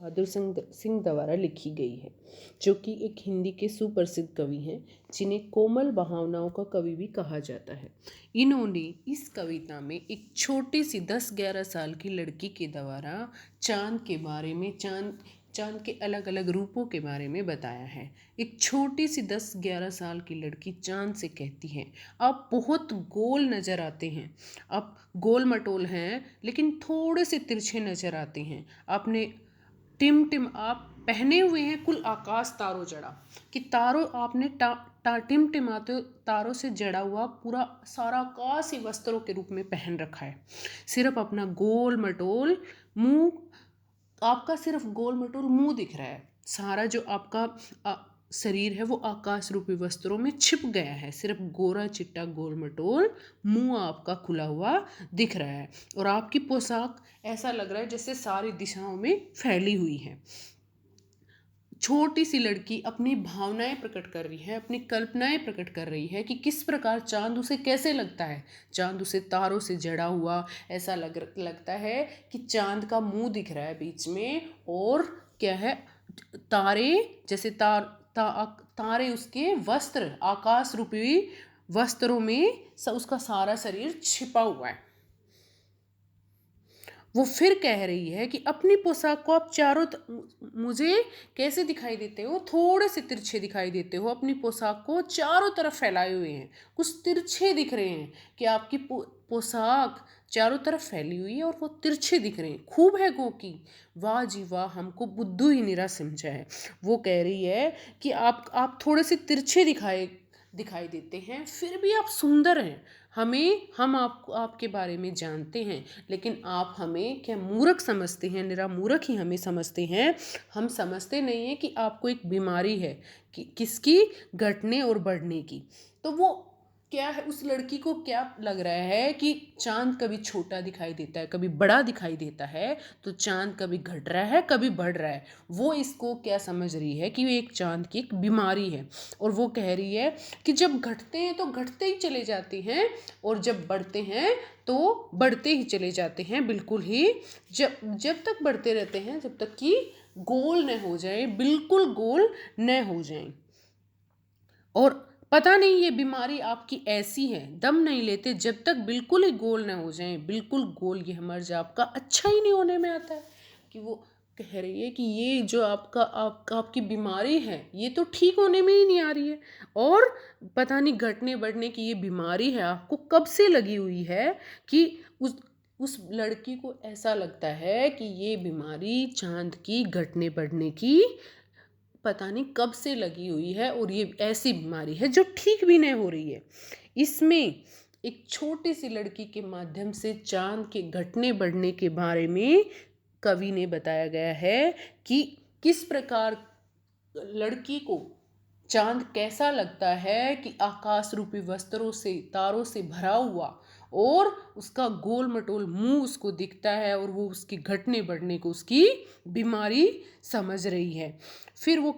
बहादुर सिंह द्वारा लिखी गई है, जो कि एक हिंदी के सुप्रसिद्ध कवि हैं, जिन्हें कोमल भावनाओं का कवि भी कहा जाता है। इन्होंने इस कविता में एक छोटी सी 10-11 साल की लड़की के द्वारा चांद के बारे में, चांद के अलग अलग रूपों के बारे में बताया है। एक छोटी सी 10-11 साल की लड़की चांद से कहती है, आप बहुत गोल नज़र आते हैं, आप गोल मटोल हैं लेकिन थोड़े से तिरछे नज़र आते हैं, आपने टिम आप पहने हुए हैं कुल आकाश तारों जड़ा, कि तारों आपने टिमटिमाते तारों से जड़ा हुआ पूरा सारा आकाश ही वस्त्रों के रूप में पहन रखा है। सिर्फ अपना गोल मटोल मुंह, आपका सिर्फ गोल मटोल मुंह दिख रहा है, सारा जो आपका शरीर है वो आकाश रूपी वस्त्रों में छिप गया है, सिर्फ गोरा चिट्टा गोल मटोल मुंह आपका खुला हुआ दिख रहा है, और आपकी पोशाक ऐसा लग रहा है जैसे सारी दिशाओं में फैली हुई है। छोटी सी लड़की अपनी भावनाएं प्रकट कर रही है, अपनी कल्पनाएं प्रकट कर रही है कि किस प्रकार चांद उसे कैसे लगता है। चांद उसे तारों से जड़ा हुआ ऐसा लगता है कि चांद का मुंह दिख रहा है बीच में, और क्या है, तारे जैसे तारे उसके वस्त्र, आकाश रूपी वस्त्रों में उसका सारा शरीर छिपा हुआ है। वो फिर कह रही है कि अपनी पोशाक को आप मुझे कैसे दिखाई देते हो, थोड़े से तिरछे दिखाई देते हो, अपनी पोशाक को चारों तरफ फैलाए हुए हैं, कुछ तिरछे दिख रहे हैं कि आपकी पोशाक चारों तरफ फैली हुई है और वो तिरछे दिख रहे हैं। खूब है गो की, वाह जी वाह, हमको बुद्धू ही निरा समझा है। वो कह रही है कि आप थोड़े से तिरछे दिखाई देते हैं, फिर भी आप सुंदर हैं। हम आपके बारे में जानते हैं, लेकिन आप हमें क्या मूर्ख समझते हैं, निरा मूर्ख ही हमें समझते हैं। हम समझते नहीं हैं कि आपको एक बीमारी है, कि किसकी, घटने और बढ़ने की। तो वो क्या है, उस लड़की को क्या लग रहा है कि चांद कभी छोटा दिखाई देता है, कभी बड़ा दिखाई देता है, तो चांद कभी घट रहा है कभी बढ़ रहा है। वो इसको क्या समझ रही है कि वो एक चांद की एक बीमारी है, और वो कह रही है कि जब घटते हैं तो घटते ही चले जाते हैं, और जब बढ़ते हैं तो बढ़ते ही चले जाते हैं, बिल्कुल ही जब तक बढ़ते रहते हैं, जब तक कि गोल न हो जाए, बिल्कुल गोल न हो जाए। और पता नहीं ये बीमारी आपकी ऐसी है, दम नहीं लेते जब तक बिल्कुल ही गोल ना हो जाए, बिल्कुल गोल ये मर्ज आपका अच्छा ही नहीं होने में आता है। कि वो कह रही है कि ये जो आपकी बीमारी है, ये तो ठीक होने में ही नहीं आ रही है, और पता नहीं घटने बढ़ने की ये बीमारी है आपको कब से लगी हुई है, कि उस लड़की को ऐसा लगता है कि ये बीमारी चांद की घटने बढ़ने की पता नहीं कब से लगी हुई है, और ये ऐसी बीमारी है जो ठीक भी नहीं हो रही है। इसमें एक छोटी सी लड़की के माध्यम से चांद के घटने बढ़ने के बारे में कवि ने बताया गया है कि किस प्रकार लड़की को चांद कैसा लगता है, कि आकाश रूपी वस्त्रों से, तारों से भरा हुआ, और उसका गोल मटोल मुंह उसको दिखता है, और वो उसकी घटने बढ़ने को उसकी बीमारी समझ रही है। फिर वो